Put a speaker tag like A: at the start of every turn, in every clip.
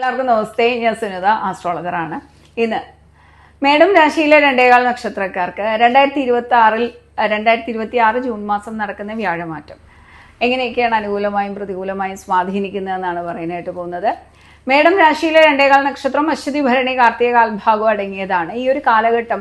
A: എല്ലാവർക്കും നമസ്തേ. ഞാൻ സുനിത, ആസ്ട്രോളജറാണ്. ഇന്ന് മേടം രാശിയിലെ 2.25 നക്ഷത്രക്കാർക്ക് 2026 ജൂൺ മാസം നടക്കുന്ന വ്യാഴമാറ്റം എങ്ങനെയൊക്കെയാണ് അനുകൂലമായും പ്രതികൂലമായും സ്വാധീനിക്കുന്നതെന്നാണ് പറയാനായിട്ട് പോകുന്നത്. മേടം രാശിയിലെ 2.25 നക്ഷത്രം അശ്വതി, ഭരണി, കാർത്തിക കാൽഭാഗം അടങ്ങിയതാണ്. ഈ ഒരു കാലഘട്ടം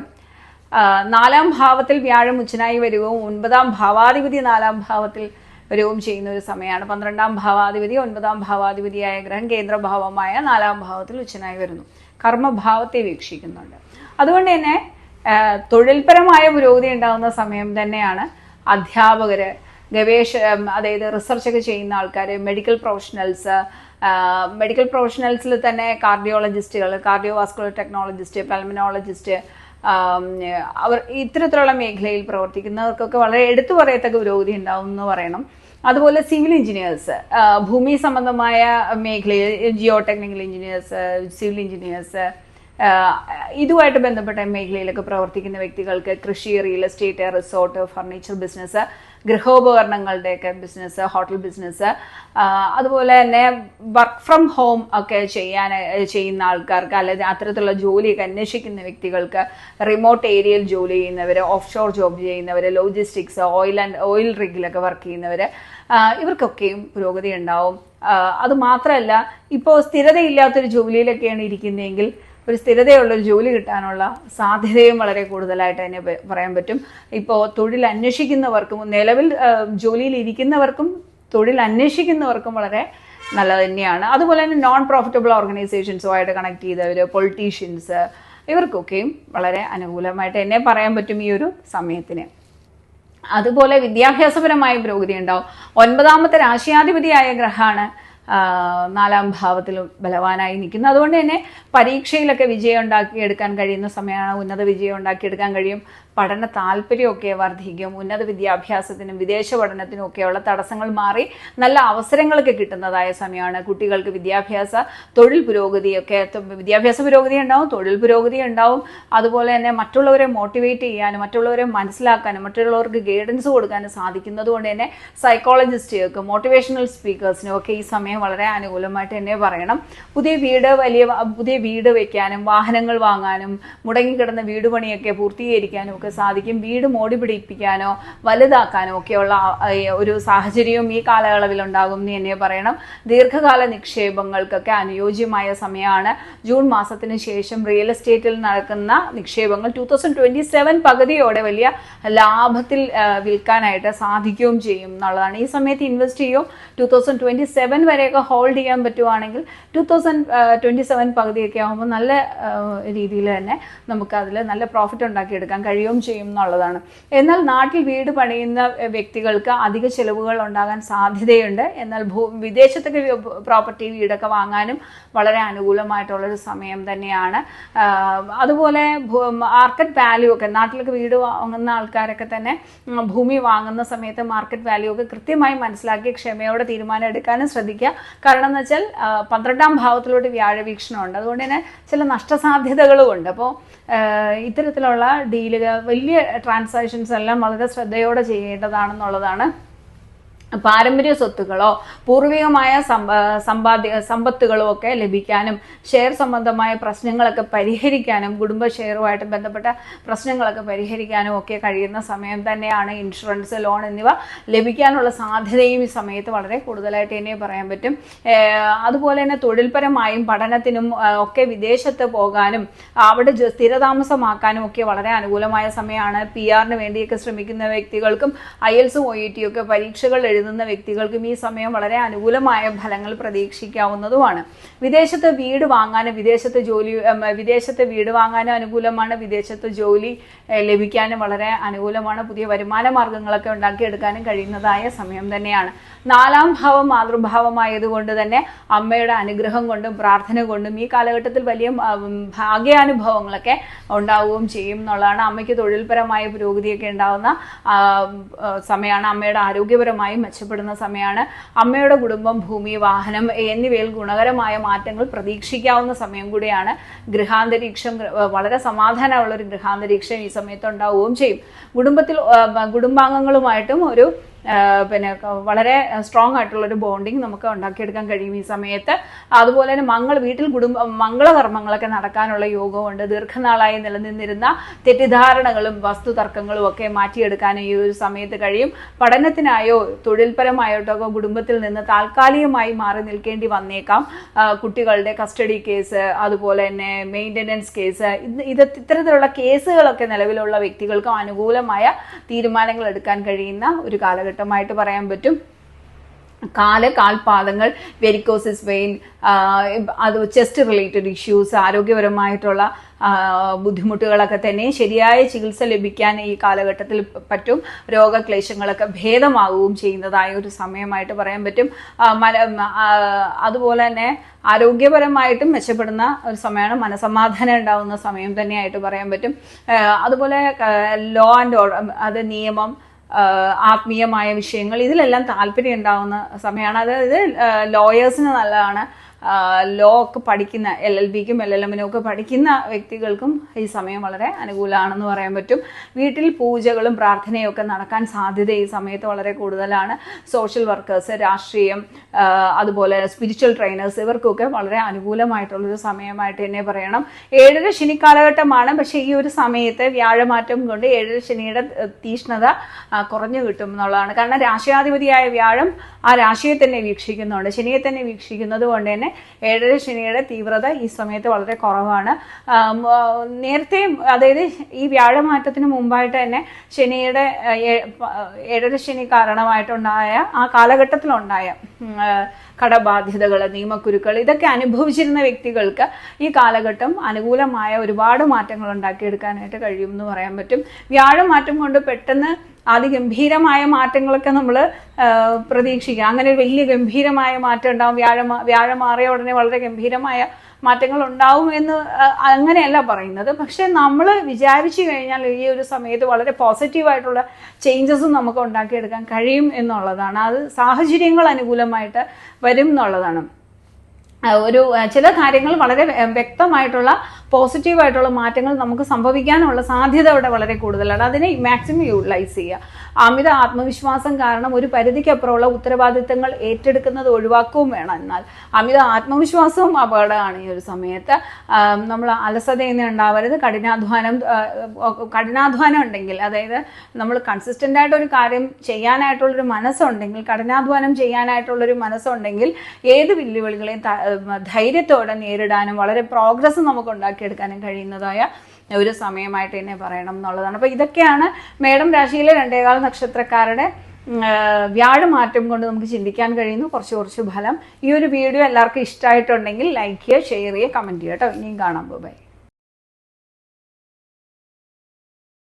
A: 4-ാം ഭാവത്തിൽ വ്യാഴം ഉച്ചനായി വരികയും 9-ാം ഭാവാധിപതി 4-ാം ഭാവത്തിൽ വരികയും ചെയ്യുന്ന ഒരു സമയമാണ്. 12-ാം ഭാവാധിപതി 9-ാം ഭാവാധിപതിയായ ഗ്രഹം കേന്ദ്രഭാവമായ 4-ാം ഭാവത്തിൽ ഉച്ചനായി വരുന്നു. കർമ്മഭാവത്തെ വീക്ഷിക്കുന്നുണ്ട്. അതുകൊണ്ട് തന്നെ തൊഴിൽപരമായ പുരോഗതി ഉണ്ടാകുന്ന സമയം തന്നെയാണ്. അധ്യാപകര്, അതായത് റിസർച്ചൊക്കെ ചെയ്യുന്ന ആൾക്കാർ, മെഡിക്കൽ പ്രൊഫഷണൽസിൽ തന്നെ കാർഡിയോളജിസ്റ്റുകൾ, കാർഡിയോവാസ്കുലർ ടെക്നോളജിസ്റ്റ്, പൾമനോളജിസ്റ്റ്, അവർ ഇത്തരത്തിലുള്ള മേഖലയിൽ പ്രവർത്തിക്കുന്നവർക്കൊക്കെ വളരെ എടുത്തു പറയത്തക്ക പുരോഗതി ഉണ്ടാവും എന്ന് പറയണം. അതുപോലെ സിവിൽ എഞ്ചിനീയേഴ്സ്, ഭൂമി സംബന്ധമായ മേഖലയിൽ geotechnical engineers, civil engineers, ഇതുമായിട്ട് ബന്ധപ്പെട്ട മേഖലയിലൊക്കെ പ്രവർത്തിക്കുന്ന വ്യക്തികൾക്ക് കൃഷി, real estate, resort, furniture business, ഗൃഹോപകരണങ്ങളുടെയൊക്കെ ബിസിനസ്, ഹോട്ടൽ ബിസിനസ്, അതുപോലെ തന്നെ വർക്ക് ഫ്രം ഹോം ഒക്കെ ചെയ്യുന്ന ആൾക്കാർക്ക്, അല്ലെങ്കിൽ അത്തരത്തിലുള്ള ജോലിയൊക്കെ അന്വേഷിക്കുന്ന വ്യക്തികൾക്ക്, റിമോട്ട് ഏരിയയിൽ ജോലി ചെയ്യുന്നവർ, ഓഫ് ഷോർ ജോബ് ചെയ്യുന്നവർ, ലോജിസ്റ്റിക്സ്, ഓയിൽ റിഗിലൊക്കെ വർക്ക് ചെയ്യുന്നവർ, ഇവർക്കൊക്കെയും പുരോഗതി ഉണ്ടാവും. അതുമാത്രമല്ല, ഇപ്പോൾ സ്ഥിരതയില്ലാത്തൊരു ജോലിയിലൊക്കെയാണ് ഇരിക്കുന്നതെങ്കിൽ ഒരു സ്ഥിരതയുള്ളൊരു ജോലി കിട്ടാനുള്ള സാധ്യതയും വളരെ കൂടുതലായിട്ട് തന്നെ പറയാൻ പറ്റും. ഇപ്പോൾ തൊഴിൽ അന്വേഷിക്കുന്നവർക്കും, നിലവിൽ ജോലിയിൽ ഇരിക്കുന്നവർക്കും തൊഴിൽ അന്വേഷിക്കുന്നവർക്കും വളരെ നല്ലത് തന്നെയാണ്. അതുപോലെ തന്നെ നോൺ പ്രോഫിറ്റബിൾ ഓർഗനൈസേഷൻസുമായിട്ട് കണക്ട് ചെയ്തവർ, പൊളിറ്റീഷ്യൻസ്, ഇവർക്കൊക്കെയും വളരെ അനുകൂലമായിട്ട് തന്നെ പറയാൻ പറ്റും ഈ ഒരു സമയത്തിന്. അതുപോലെ വിദ്യാഭ്യാസപരമായ പുരോഗതി ഉണ്ടാവും. 9-ാമത്തെ രാശിയാധിപതിയായ ഗ്രഹമാണ് 4-ാം ഭാവത്തിലും ബലവാനായി നിൽക്കുന്നത്. അതുകൊണ്ട് തന്നെ പരീക്ഷയിലൊക്കെ വിജയം ഉണ്ടാക്കിയെടുക്കാൻ കഴിയുന്ന സമയമാണ്. ഉന്നത വിജയം ഉണ്ടാക്കിയെടുക്കാൻ കഴിയും. പഠന താല്പര്യമൊക്കെ വർദ്ധിക്കും. ഉന്നത വിദ്യാഭ്യാസത്തിനും വിദേശ പഠനത്തിനും ഒക്കെയുള്ള തടസ്സങ്ങൾ മാറി നല്ല അവസരങ്ങളൊക്കെ കിട്ടുന്നതായ സമയമാണ്. കുട്ടികൾക്ക് തൊഴിൽ പുരോഗതിയൊക്കെ, വിദ്യാഭ്യാസ പുരോഗതി ഉണ്ടാവും, തൊഴിൽ പുരോഗതി ഉണ്ടാവും. അതുപോലെ തന്നെ മറ്റുള്ളവരെ മോട്ടിവേറ്റ് ചെയ്യാനും മറ്റുള്ളവരെ മനസ്സിലാക്കാനും മറ്റുള്ളവർക്ക് ഗൈഡൻസ് കൊടുക്കാനും സാധിക്കുന്നത് കൊണ്ട് തന്നെ സൈക്കോളജിസ്റ്റുകൾക്ക്, മോട്ടിവേഷണൽ സ്പീക്കേഴ്സിനും ഒക്കെ ഈ സമയം വളരെ അനുകൂലമായിട്ട് തന്നെ പറയണം. പുതിയ വീട് വെക്കാനും വാഹനങ്ങൾ വാങ്ങാനും മുടങ്ങിക്കിടന്ന വീട് പണിയൊക്കെ പൂർത്തീകരിക്കാനും ഒക്കെ സാധിക്കും. വീട് മോടി പിടിപ്പിക്കാനോ വലുതാക്കാനോ ഒക്കെയുള്ള ഒരു സാഹചര്യവും ഈ കാലയളവിൽ ഉണ്ടാകും എന്ന് തന്നെ പറയണം. ദീർഘകാല നിക്ഷേപങ്ങൾക്കൊക്കെ അനുയോജ്യമായ സമയമാണ്. ജൂൺ മാസത്തിന് ശേഷം റിയൽ എസ്റ്റേറ്റിൽ നടക്കുന്ന നിക്ഷേപങ്ങൾ 2027 പകുതിയോടെ വലിയ ലാഭത്തിൽ വിൽക്കാനായിട്ട് സാധിക്കുകയും ചെയ്യും എന്നുള്ളതാണ്. ഈ സമയത്ത് ഇൻവെസ്റ്റ് ചെയ്യും. 2027 വരെയൊക്കെ ഹോൾഡ് ചെയ്യാൻ പറ്റുവാണെങ്കിൽ 2027 പകുതിയൊക്കെ ആകുമ്പോൾ നല്ല രീതിയിൽ തന്നെ നമുക്ക് അതിൽ നല്ല പ്രോഫിറ്റ് ഉണ്ടാക്കിയെടുക്കാൻ കഴിയുകയും ചെയ്യും എന്നുള്ളതാണ്. എന്നാൽ നാട്ടിൽ വീട് പണിയുന്ന വ്യക്തികൾക്ക് അധിക ചെലവുകൾ ഉണ്ടാകാൻ സാധ്യതയുണ്ട്. എന്നാൽ വിദേശത്തൊക്കെ പ്രോപ്പർട്ടി, വീടൊക്കെ വാങ്ങാനും വളരെ അനുകൂലമായിട്ടുള്ളൊരു സമയം തന്നെയാണ്. അതുപോലെ മാർക്കറ്റ് വാല്യൂ ഒക്കെ, നാട്ടിലൊക്കെ വീട് വാങ്ങുന്ന ആൾക്കാരൊക്കെ തന്നെ ഭൂമി വാങ്ങുന്ന സമയത്ത് മാർക്കറ്റ് വാല്യൂ ഒക്കെ കൃത്യമായി മനസ്സിലാക്കി ക്ഷമയോടെ തീരുമാനം എടുക്കാനും ശ്രദ്ധിക്കുക. കാരണം എന്ന് വെച്ചാൽ 12-ാം ഭാവത്തിലോട്ട് വ്യാഴവീക്ഷണമുണ്ട്. അതുകൊണ്ട് തന്നെ ചില നഷ്ടസാധ്യതകളും ഉണ്ട്. അപ്പോൾ ഇത്തരത്തിലുള്ള ഡീലുകൾ, വലിയ ട്രാൻസാക്ഷൻസ് എല്ലാം വളരെ ശ്രദ്ധയോടെ ചെയ്യേണ്ടതാണെന്നുള്ളതാണ്. പാരമ്പര്യ സ്വത്തുക്കളോ പൂർവികമായ സമ്പത്തുകളോ ഒക്കെ ലഭിക്കാനും ഷെയർ സംബന്ധമായ പ്രശ്നങ്ങളൊക്കെ പരിഹരിക്കാനും, കുടുംബ ഷെയറുമായിട്ട് ബന്ധപ്പെട്ട പ്രശ്നങ്ങളൊക്കെ പരിഹരിക്കാനും ഒക്കെ കഴിയുന്ന സമയം തന്നെയാണ്. ഇൻഷുറൻസ്, ലോൺ എന്നിവ ലഭിക്കാനുള്ള സാധ്യതയും ഈ സമയത്ത് വളരെ കൂടുതലായിട്ട് തന്നെ പറയാൻ പറ്റും. അതുപോലെ തന്നെ തൊഴിൽപരമായും പഠനത്തിനും ഒക്കെ വിദേശത്ത് പോകാനും അവിടെ സ്ഥിരതാമസമാക്കാനും ഒക്കെ വളരെ അനുകൂലമായ സമയമാണ്. PR-ന് വേണ്ടിയൊക്കെ ശ്രമിക്കുന്ന വ്യക്തികൾക്കും IELTS-ഉം OET ഒക്കെ പരീക്ഷകൾ എഴുതുന്ന വ്യക്തികൾക്കും ഈ സമയം വളരെ അനുകൂലമായ ഫലങ്ങൾ പ്രതീക്ഷിക്കാവുന്നതുമാണ്. വിദേശത്ത് വീട് വാങ്ങാനും വിദേശത്ത് വീട് വാങ്ങാനും അനുകൂലമാണ്. വിദേശത്ത് ജോലി ലഭിക്കാനും വളരെ അനുകൂലമാണ്. പുതിയ വരുമാന മാർഗങ്ങളൊക്കെ ഉണ്ടാക്കിയെടുക്കാനും കഴിയുന്നതായ സമയം തന്നെയാണ്. 4-ാം ഭാവം മാതൃഭാവമായതുകൊണ്ട് തന്നെ അമ്മയുടെ അനുഗ്രഹം കൊണ്ടും പ്രാർത്ഥന കൊണ്ടും ഈ കാലഘട്ടത്തിൽ വലിയ ഭാഗ്യാനുഭവങ്ങളൊക്കെ ഉണ്ടാവുകയും ചെയ്യും എന്നുള്ളതാണ്. അമ്മയ്ക്ക് തൊഴിൽപരമായ പുരോഗതിയൊക്കെ ഉണ്ടാകുന്ന സമയമാണ്. അമ്മയുടെ ആരോഗ്യപരമായും മെച്ചപ്പെടുന്ന സമയമാണ്. അമ്മയുടെ കുടുംബം, ഭൂമി, വാഹനം എന്നിവയിൽ ഗുണകരമായ മാറ്റങ്ങൾ പ്രതീക്ഷിക്കാവുന്ന സമയം കൂടിയാണ്. ഗൃഹാന്തരീക്ഷം, വളരെ സമാധാനമുള്ളൊരു ഗൃഹാന്തരീക്ഷം ഈ സമയത്ത് ഉണ്ടാവുകയും ചെയ്യും. കുടുംബാംഗങ്ങളുമായിട്ടും ഒരു പിന്നെ വളരെ സ്ട്രോങ് ആയിട്ടുള്ളൊരു ബോണ്ടിങ് നമുക്ക് ഉണ്ടാക്കിയെടുക്കാൻ കഴിയും ഈ സമയത്ത്. അതുപോലെ തന്നെ വീട്ടിൽ മംഗളകർമ്മങ്ങളൊക്കെ നടക്കാനുള്ള യോഗമുണ്ട്. ദീർഘനാളായി നിലനിന്നിരുന്ന തെറ്റിദ്ധാരണകളും വസ്തുതർക്കങ്ങളും ഒക്കെ മാറ്റിയെടുക്കാൻ ഈ ഒരു സമയത്ത് കഴിയും. പഠനത്തിനായോ തൊഴിൽപരമായിട്ടോ കുടുംബത്തിൽ നിന്ന് താൽക്കാലികമായി മാറി നിൽക്കേണ്ടി വന്നേക്കാം. കുട്ടികളുടെ കസ്റ്റഡി കേസ്, അതുപോലെ തന്നെ മെയിൻ്റനൻസ് കേസ്, ഇത്തരത്തിലുള്ള കേസുകളൊക്കെ നിലവിലുള്ള വ്യക്തികൾക്കും അനുകൂലമായ തീരുമാനങ്ങൾ എടുക്കാൻ കഴിയുന്ന ഒരു കാലഘട്ടമായിട്ട് പറയാൻ പറ്റും. കാൽപാദങ്ങൾ, വെരിക്കോസിസ് വെയിൻ, അത് ചെസ്റ്റ് റിലേറ്റഡ് ഇഷ്യൂസ്, ആരോഗ്യപരമായിട്ടുള്ള ബുദ്ധിമുട്ടുകളൊക്കെ തന്നെ ശരിയായ ചികിത്സ ലഭിക്കാൻ ഈ കാലഘട്ടത്തിൽ പറ്റും. രോഗക്ലേശങ്ങളൊക്കെ ഭേദമാവുകയും ചെയ്യുന്നതായ ഒരു സമയമായിട്ട് പറയാൻ പറ്റും. അതുപോലെ തന്നെ ആരോഗ്യപരമായിട്ടും മെച്ചപ്പെടുന്ന ഒരു സമയമാണ്. മനസമാധാനം ഉണ്ടാവുന്ന സമയം തന്നെയായിട്ട് പറയാൻ പറ്റും. അതുപോലെ ലോ ആൻഡ് ഓർഡർ, അത് നിയമം, ആത്മീയമായ വിഷയങ്ങൾ, ഇതിലെല്ലാം താല്പര്യം ഉണ്ടാവുന്ന സമയമാണ്. അതായത് ലോയേഴ്സിന് നല്ലതാണ്. ലോ ഒക്കെ പഠിക്കുന്ന LLBക്കും LLMനും ഒക്കെ പഠിക്കുന്ന വ്യക്തികൾക്കും ഈ സമയം വളരെ അനുകൂലമാണെന്ന് പറയാൻ പറ്റും. വീട്ടിൽ പൂജകളും പ്രാർത്ഥനയും ഒക്കെ നടക്കാൻ സാധ്യത ഈ സമയത്ത് വളരെ കൂടുതലാണ്. സോഷ്യൽ വർക്കേഴ്സ്, രാഷ്ട്രീയം, അതുപോലെ സ്പിരിച്വൽ ട്രെയിനേഴ്സ്, ഇവർക്കൊക്കെ വളരെ അനുകൂലമായിട്ടുള്ളൊരു സമയമായിട്ട് തന്നെ പറയണം. 7ര ശനി കാലഘട്ടമാണ്. പക്ഷേ ഈ ഒരു സമയത്ത് വ്യാഴമാറ്റം കൊണ്ട് 7ര ശനിയുടെ തീഷ്ണത കുറഞ്ഞു കിട്ടും എന്നുള്ളതാണ്. കാരണം രാശിയാധിപതിയായ വ്യാഴം ആ രാശിയെ തന്നെ വീക്ഷിക്കുന്നുണ്ട്. ശനിയെ തന്നെ വീക്ഷിക്കുന്നത് കൊണ്ട് തന്നെ 7ര ശനിയുടെ തീവ്രത ഈ സമയത്ത് വളരെ കുറവാണ്. നേരത്തെ, അതായത് ഈ വ്യാഴമാറ്റത്തിന് മുമ്പായിട്ട് തന്നെ ശനിയുടെ 7ര ശനി കാരണമായിട്ടുണ്ടായ ആ കാലഘട്ടത്തിലുണ്ടായ കടബാധ്യതകൾ, നിയമക്കുരുക്കൾ, ഇതൊക്കെ അനുഭവിച്ചിരുന്ന വ്യക്തികൾക്ക് ഈ കാലഘട്ടം അനുകൂലമായ ഒരുപാട് മാറ്റങ്ങൾ ഉണ്ടാക്കിയെടുക്കാനായിട്ട് കഴിയുമെന്ന് പറയാൻ പറ്റും. വ്യാഴമാറ്റം കൊണ്ട് പെട്ടെന്ന് അതിഗംഭീരമായ മാറ്റങ്ങളൊക്കെ നമ്മൾ പ്രതീക്ഷിക്കുക. അങ്ങനെ വലിയ ഗംഭീരമായ മാറ്റം ഉണ്ടാവും. വ്യാഴം മാറിയ ഉടനെ വളരെ ഗംഭീരമായ മാറ്റങ്ങൾ ഉണ്ടാവും എന്ന് അങ്ങനെയല്ല പറയുന്നത്. പക്ഷെ നമ്മൾ വിചാരിച്ചു കഴിഞ്ഞാൽ ഈ ഒരു സമയത്ത് വളരെ പോസിറ്റീവായിട്ടുള്ള ചേഞ്ചസും നമുക്ക് ഉണ്ടാക്കിയെടുക്കാൻ കഴിയും എന്നുള്ളതാണ്. അത് സാഹചര്യങ്ങൾ അനുകൂലമായിട്ട് വരും എന്നുള്ളതാണ്. ചില കാര്യങ്ങൾ വളരെ വ്യക്തമായിട്ടുള്ള പോസിറ്റീവായിട്ടുള്ള മാറ്റങ്ങൾ നമുക്ക് സംഭവിക്കാനുള്ള സാധ്യത അവിടെ വളരെ കൂടുതലാണ്. അതിനെ മാക്സിമം യൂട്ടിലൈസ് ചെയ്യുക. അമിത ആത്മവിശ്വാസം കാരണം ഒരു പരിധിക്കപ്പുറമുള്ള ഉത്തരവാദിത്തങ്ങൾ ഏറ്റെടുക്കുന്നത് ഒഴിവാക്കുകയും വേണം. എന്നാൽ അമിത ആത്മവിശ്വാസവും അപകടമാണ് ഈ ഒരു സമയത്ത്. നമ്മൾ അലസതയൊന്നും ഉണ്ടാവരുത്. കഠിനാധ്വാനം ഉണ്ടെങ്കിൽ, അതായത് നമ്മൾ കൺസിസ്റ്റൻ്റ് ആയിട്ട് ഒരു കാര്യം ചെയ്യാനായിട്ടുള്ളൊരു മനസ്സുണ്ടെങ്കിൽ, കഠിനാധ്വാനം ചെയ്യാനായിട്ടുള്ളൊരു മനസ്സുണ്ടെങ്കിൽ ഏത് വെല്ലുവിളികളെയും ധൈര്യത്തോടെ നേരിടാനും വളരെ പ്രോഗ്രസ് നമുക്ക് ഉണ്ടാക്കിയെടുക്കാനും കഴിയുന്നതായ ഒരു സമയമായിട്ട് തന്നെ പറയണം എന്നുള്ളതാണ്. അപ്പോൾ ഇതൊക്കെയാണ് മേടം രാശിയിലെ 2 നക്ഷത്രക്കാരുടെ വ്യാഴമാറ്റം കൊണ്ട് നമുക്ക് ചിന്തിക്കാൻ കഴിയുന്നു കുറച്ച് ഫലം. ഈ ഒരു വീഡിയോ എല്ലാവർക്കും ഇഷ്ടമായിട്ടുണ്ടെങ്കിൽ ലൈക്ക് ചെയ്യുക, ഷെയർ ചെയ്യുക, കമൻറ്റ് ചെയ്യുക കേട്ടോ. ഇനിയും കാണാം. ബൈ.